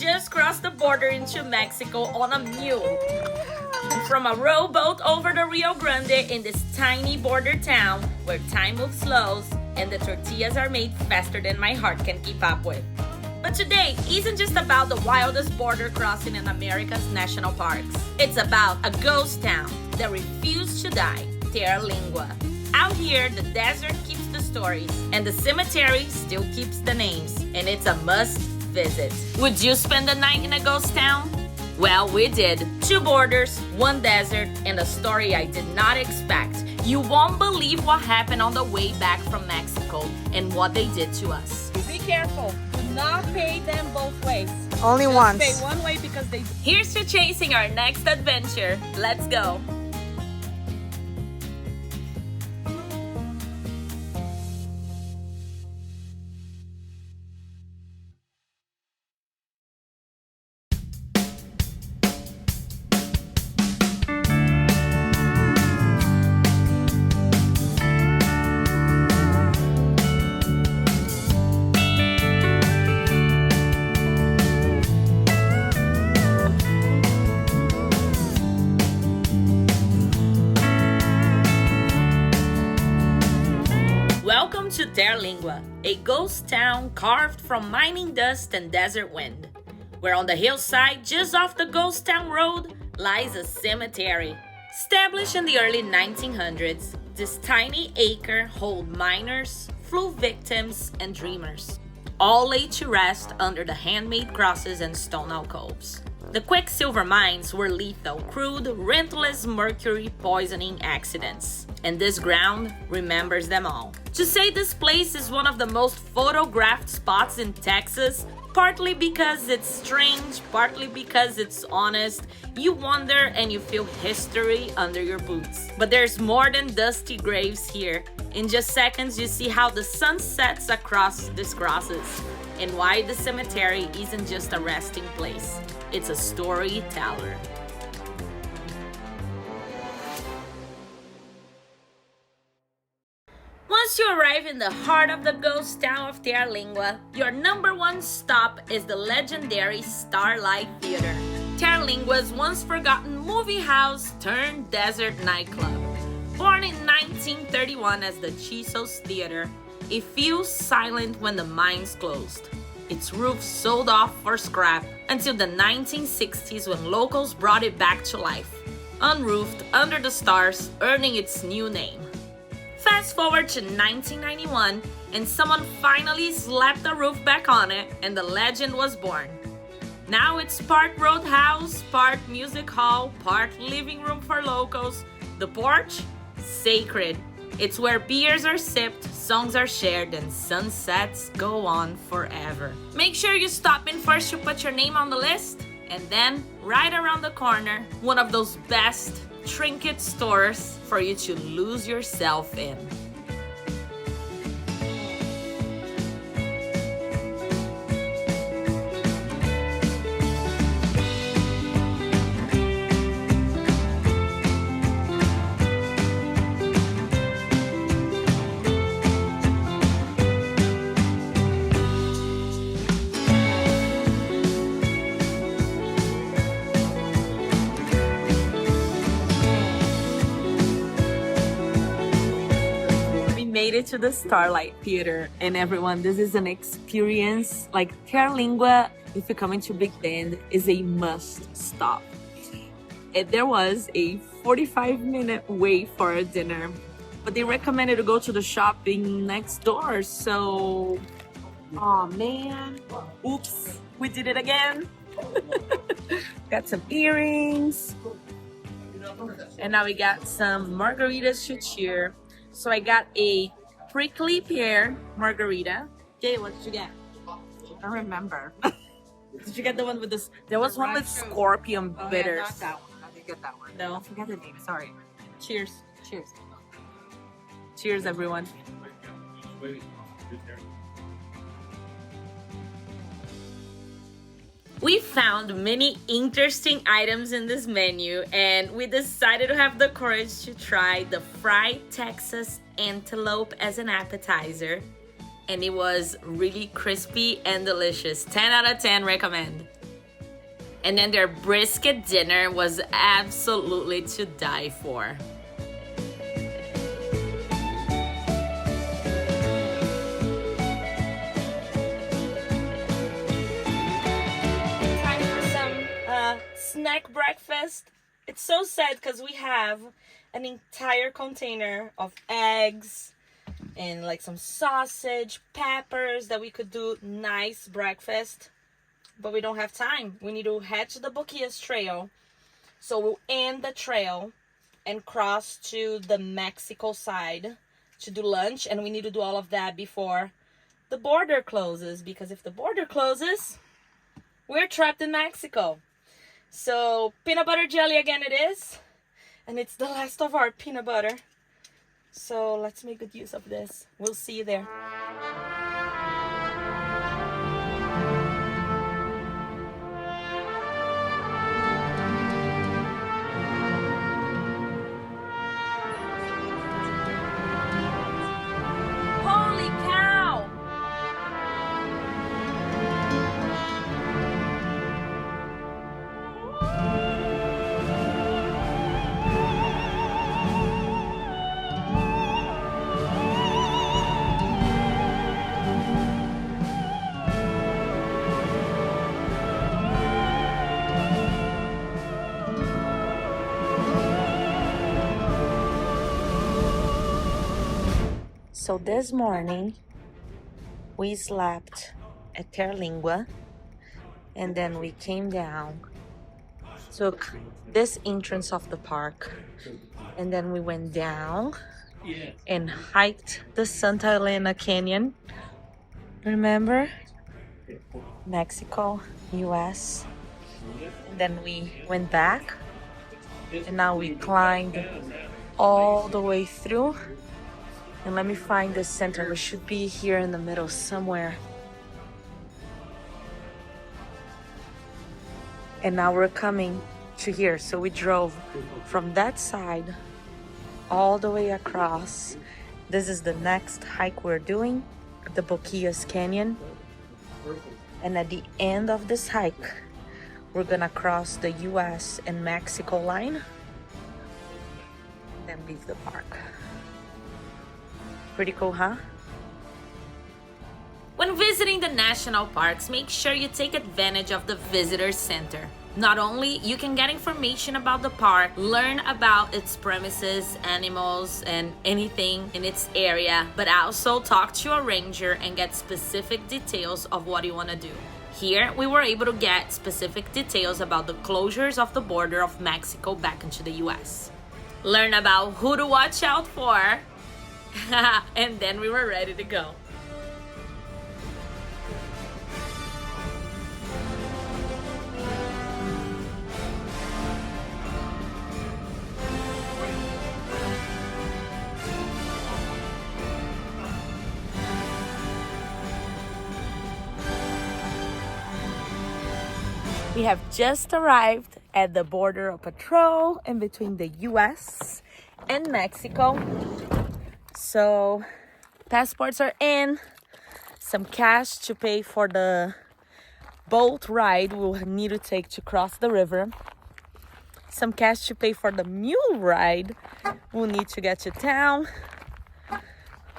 just crossed the border into Mexico on a mule. From a rowboat over the Rio Grande in this tiny border town where time moves slow and the tortillas are made faster than my heart can keep up with. But today isn't just about the wildest border crossing in America's national parks. It's about a ghost town that refused to die, Terlingua. Out here, the desert keeps the stories, and the cemetery still keeps the names, and it's a must visit. Would you spend the night in a ghost town? Well, we did. 2 borders, 1 desert, and a story I did not expect. You won't believe what happened on the way back from Mexico and what they did to us. Be careful. Do not pay them both ways. Only Just once. pay one way because they... Here's to chasing our next adventure. Let's go. Welcome to Terlingua, a ghost town carved from mining dust and desert wind, where on the hillside just off the ghost town road lies a cemetery. Established in the early 1900s, this tiny acre holds miners, flu victims, and dreamers, all laid to rest under the handmade crosses and stone alcoves. The quicksilver mines were lethal, crude, relentless mercury poisoning accidents, and this ground remembers them all. To say this place is one of the most photographed spots in Texas, partly because it's strange, partly because it's honest, you wonder and you feel history under your boots. But there's more than dusty graves here. In just seconds, you see how the sun sets across these crosses, and why the cemetery isn't just a resting place. It's a storyteller. Once you arrive in the heart of the ghost town of Terlingua, your number 1 stop is the legendary Starlight Theater, Terlingua's once forgotten movie house turned desert nightclub. Born in 1931 as the Chisos Theater, it feels silent when the mines closed. Its roof sold off for scrap until the 1960s when locals brought it back to life, unroofed under the stars, earning its new name. Fast forward to 1991 and someone finally slapped the roof back on it and the legend was born. Now it's part roadhouse, part music hall, part living room for locals. The porch? Sacred. It's where beers are sipped, songs are shared, and sunsets go on forever. Make sure you stop in first to put your name on the list, and then, right around the corner, one of those best trinket stores for you to lose yourself in. Made it to the Starlight Theater, and everyone, this is an experience like Terlingua. If you come into Big Bend, is a must stop. And there was a 45-minute wait for a dinner, but they recommended to go to the shopping next door. So, oh man, oops, we did it again. Got some earrings, and now we got some margaritas to cheer. So I got a prickly pear margarita. Okay, what did you get? I don't remember. Did you get the one with this? There was one with scorpion bitters. Not that one. I didn't get that one. No. I forgot the name. Sorry. Cheers. Cheers. Cheers, everyone. We found many interesting items in this menu, and we decided to have the courage to try the fried Texas antelope as an appetizer, and it was really crispy and delicious. 10 out of 10 recommend. And then their brisket dinner was absolutely to die for. Time for some snack breakfast. It's so sad because we have an entire container of eggs and like some sausage, peppers that we could do nice breakfast. But we don't have time. We need to head to the Boquillas trail. So we'll end the trail and cross to the Mexico side to do lunch. And we need to do all of that before the border closes. Because if the border closes, we're trapped in Mexico. So peanut butter jelly again it is. And it's the last of our peanut butter. So let's make good use of this. We'll see you there. Holy cow! So this morning, we slept at Terlingua, and then we came down, took this entrance of the park, and then we went down and hiked the Santa Elena Canyon. Remember? Mexico, US. And then we went back, and now we climbed all the way through. And let me find the center. We should be here in the middle somewhere. And now we're coming to here. So we drove from that side all the way across. This is the next hike we're doing, the Boquillas Canyon. And at the end of this hike, we're gonna cross the US and Mexico line, then leave the park. Pretty cool, huh? When visiting the national parks, make sure you take advantage of the visitor center. Not only you can get information about the park, learn about its premises, animals, and anything in its area, but also talk to a ranger and get specific details of what you want to do. Here, we were able to get specific details about the closures of the border of Mexico back into the US. Learn about who to watch out for, and then we were ready to go. We have just arrived at the border of patrol in between the US and Mexico. So passports are in, some cash to pay for the boat ride we'll need to take to cross the river, some cash to pay for the mule ride we'll need to get to town.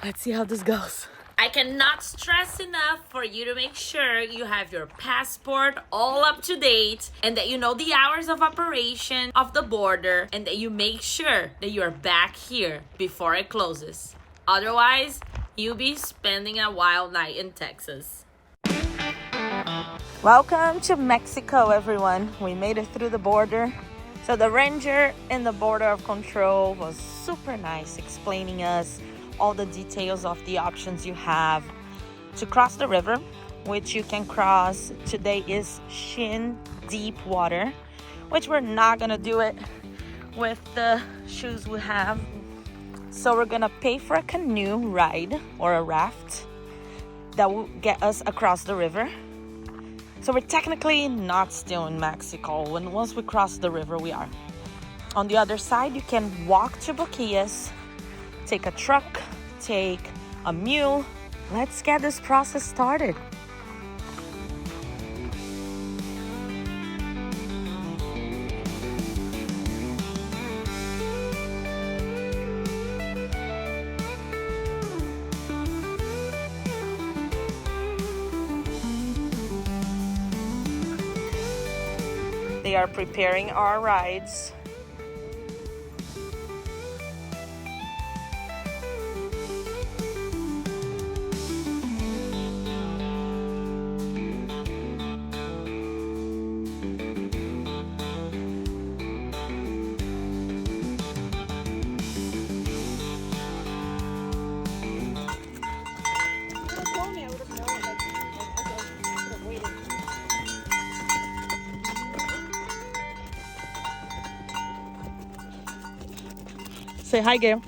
Let's see how this goes. I cannot stress enough for you to make sure you have your passport all up to date and that you know the hours of operation of the border and that you make sure that you're back here before it closes. Otherwise, you'll be spending a wild night in Texas. Welcome to Mexico, everyone. We made it through the border. So the ranger in the border of control was super nice, explaining us all the details of the options you have to cross the river, which you can cross. Today is shin deep water, which we're not gonna do it with the shoes we have. So we're gonna pay for a canoe ride or a raft that will get us across the river. So we're technically not still in Mexico. And once we cross the river, we are. On the other side, you can walk to Boquillas, take a truck, take a mule. Let's get this process started. They are preparing our rides. Say hi, Gail.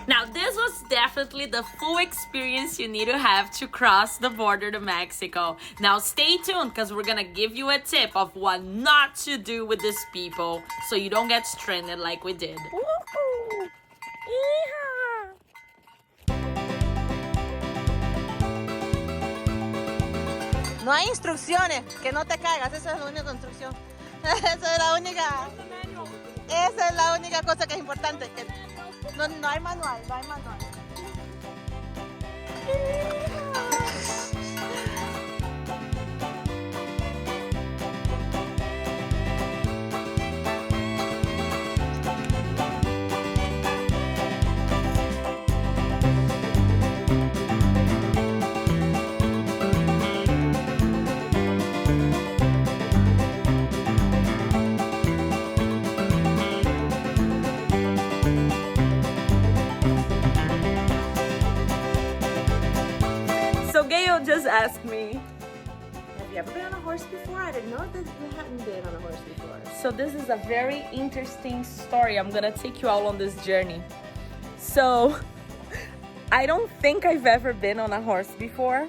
Now, this was definitely the full experience you need to have to cross the border to Mexico. Now, stay tuned because we're gonna give you a tip of what not to do with these people so you don't get stranded like we did. No hay instrucciones, que no te caigas, esa es la única instrucción. Esa es la única. Esa es la única cosa que es importante, que no hay manual, no hay manual. So Gail just asked me, Have you ever been on a horse before? I didn't know that you hadn't been on a horse before. so this is a very interesting story. I'm gonna take you all on this journey. So I don't think I've ever been on a horse before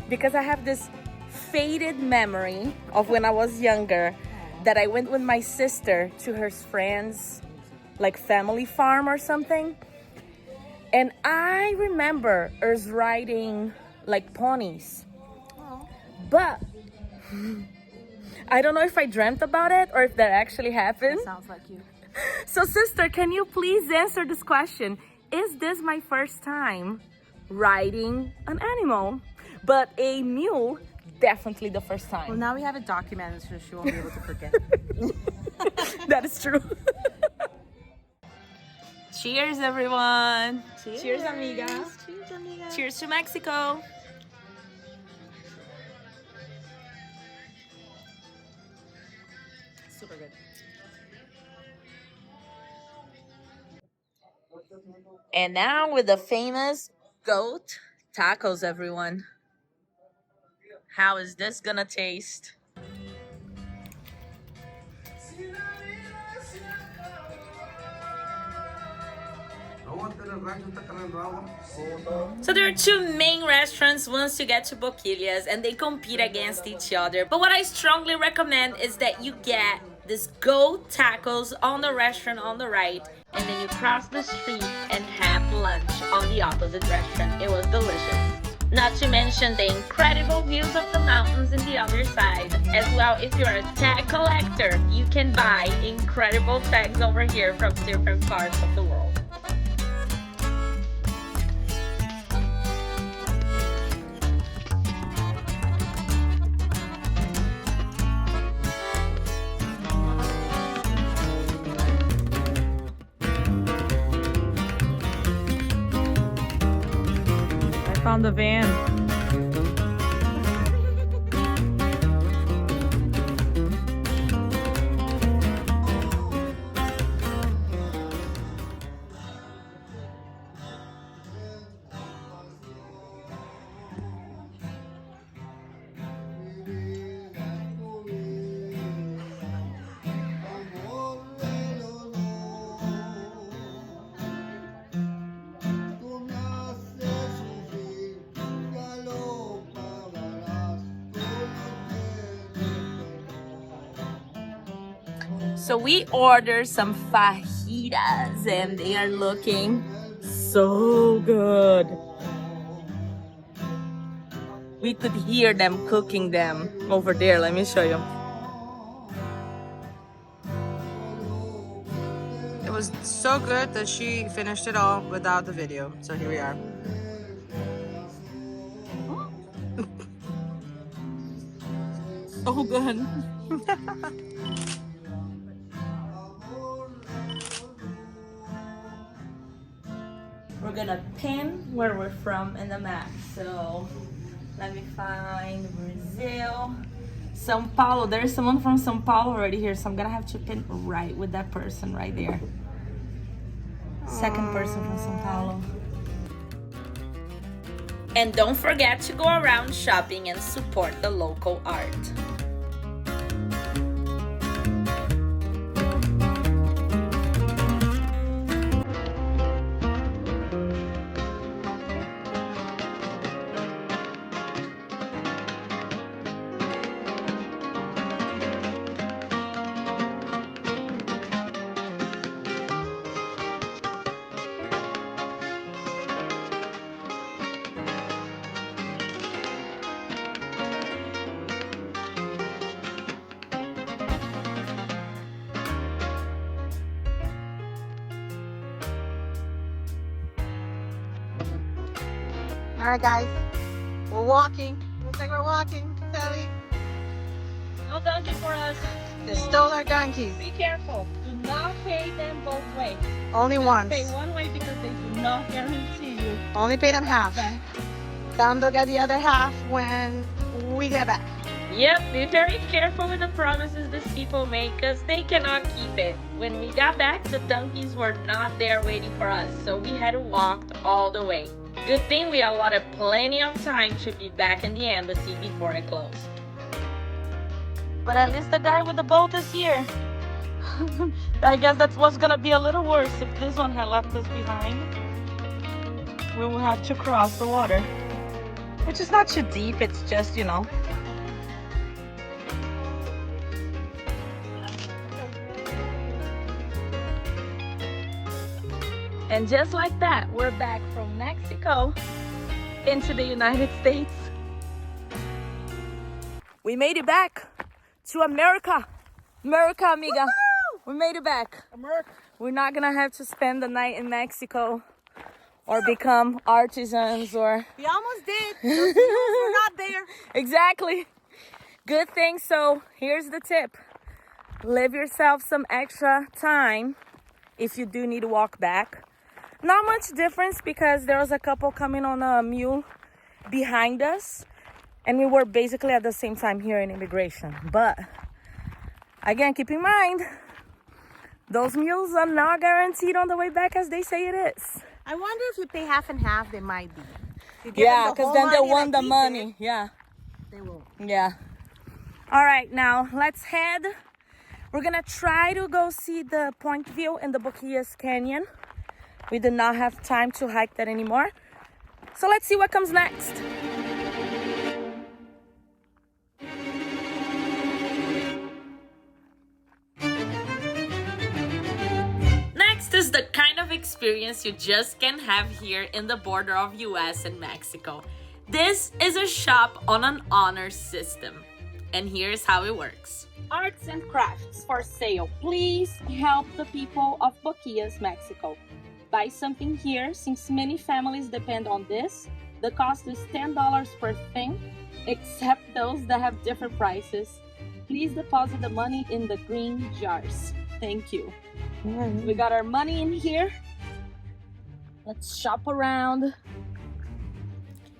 because I have this faded memory of when I was younger that I went with my sister to her friend's like family farm or something. And I remember us riding like ponies. But I don't know if I dreamt about it or if that actually happened. Sounds like you. So sister, can you please answer this question? Is this my first time riding an animal? But a mule, definitely the first time. Well, now we have it documented, so she won't be able to forget. That is true. Cheers, everyone. Cheers, amigas. Cheers, amigas. Cheers to Mexico. Super good. And now with the famous goat tacos, everyone. How is this gonna taste? So there are two main restaurants once you get to Boquillas and they compete against each other. But what I strongly recommend is that you get this goat tacos on the restaurant on the right and then you cross the street and have lunch on the opposite restaurant. It was delicious. Not to mention the incredible views of the mountains in the other side. As well, if you're a tag collector, you can buy incredible tags over here from different parts of the world. Found the van. So we ordered some fajitas and they are looking so good. We could hear them cooking them over there. Let me show you. It was so good that she finished it all without the video. So here we are. So good. We're gonna pin where we're from in the map. So let me find Brazil. São Paulo. There's someone from São Paulo already here, so I'm gonna have to pin right with that person right there. Second person from São Paulo. And don't forget to go around shopping and support the local art. All right, guys, we're walking. Looks like we're walking. Sally, No donkey for us. they stole our donkeys. Be careful. Do not pay them both ways. Only once. Pay one way because they do not guarantee you. Only pay them half. Tell them they'll get the other half when we get back. Yep, be very careful with the promises these people make because they cannot keep it. When we got back, the donkeys were not there waiting for us, so we had to walk all the way. Good thing we allotted plenty of time to be back in the embassy before it closed. But at least the guy with the boat is here. I guess that was gonna be a little worse if this one had left us behind. We will have to cross the water. Which is not too deep, it's just, you know. And just like that, we're back from Mexico into the United States. We made it back to America. America, amiga. Woo-hoo! We made it back. America. We're not gonna have to spend the night in Mexico or become artisans or... We almost did. Those mules were not there. Exactly. Good thing. So here's the tip. Leave yourself some extra time if you do need to walk back. Not much difference because there was a couple coming on a mule behind us and we were basically at the same time here in immigration. But again, keep in mind, those mules are not guaranteed on the way back as they say it is. I wonder if you pay half and half, they might be. You give Yeah, them the because whole then they'll money want and the keep money. it, Yeah. They won't. Yeah. All right, now let's head. We're gonna try to go see the point view in the Boquillas Canyon. We did not have time to hike that anymore. So let's see what comes next. Next is the kind of experience you just can't have here in the border of US and Mexico. This is a shop on an honor system. And here's how it works. Arts and crafts for sale. Please help the people of Boquillas, Mexico. Buy something here since many families depend on this. The cost is $10 per thing, except those that have different prices. Please deposit the money in the green jars. Thank you. We got our money in here. Let's shop around.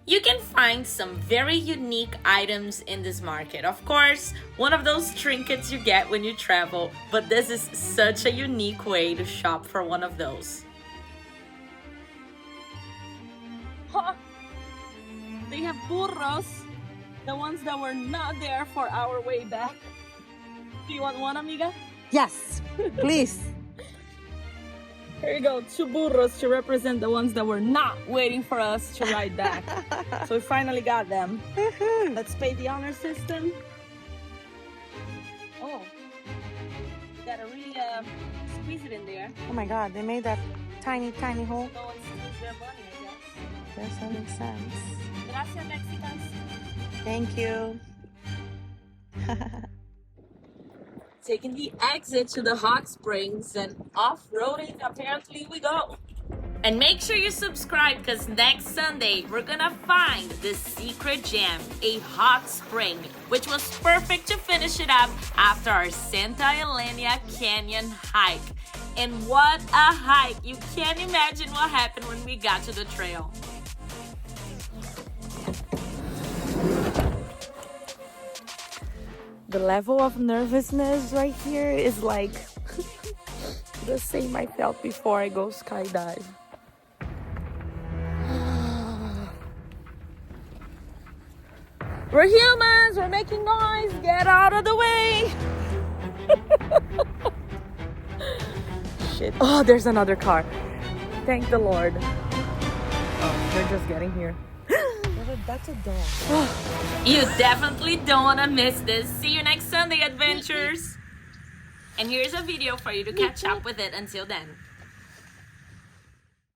You can find some very unique items in this market. Of course, one of those trinkets you get when you travel, but this is such a unique way to shop for one of those. Huh. They have burros, the ones that were not there for our way back. Do you want one, amiga? Yes, please. Here you go, 2 burros to represent the ones that were not waiting for us to ride back. So we finally got them. Let's pay the honor system. Oh, gotta really squeeze it in there. Oh my God, they made that tiny, tiny hole. No one steals their money, I guess. Yes, that makes sense. Gracias, Mexicans. Thank you. Taking the exit to the hot springs and off-roading apparently we go. And make sure you subscribe because next Sunday we're gonna find the secret gem, a hot spring, which was perfect to finish it up after our Santa Elena Canyon hike. And what a hike! You can't imagine what happened when we got to the trail. The level of nervousness right here is like the same I felt before I go skydive. We're humans, we're making noise, get out of the way. Shit. Oh, there's another car. Thank the Lord. Oh, they're just getting here. That's a dog. You definitely don't want to miss this. See you next Sunday, adventurers. And here's a video for you to catch up with it until then.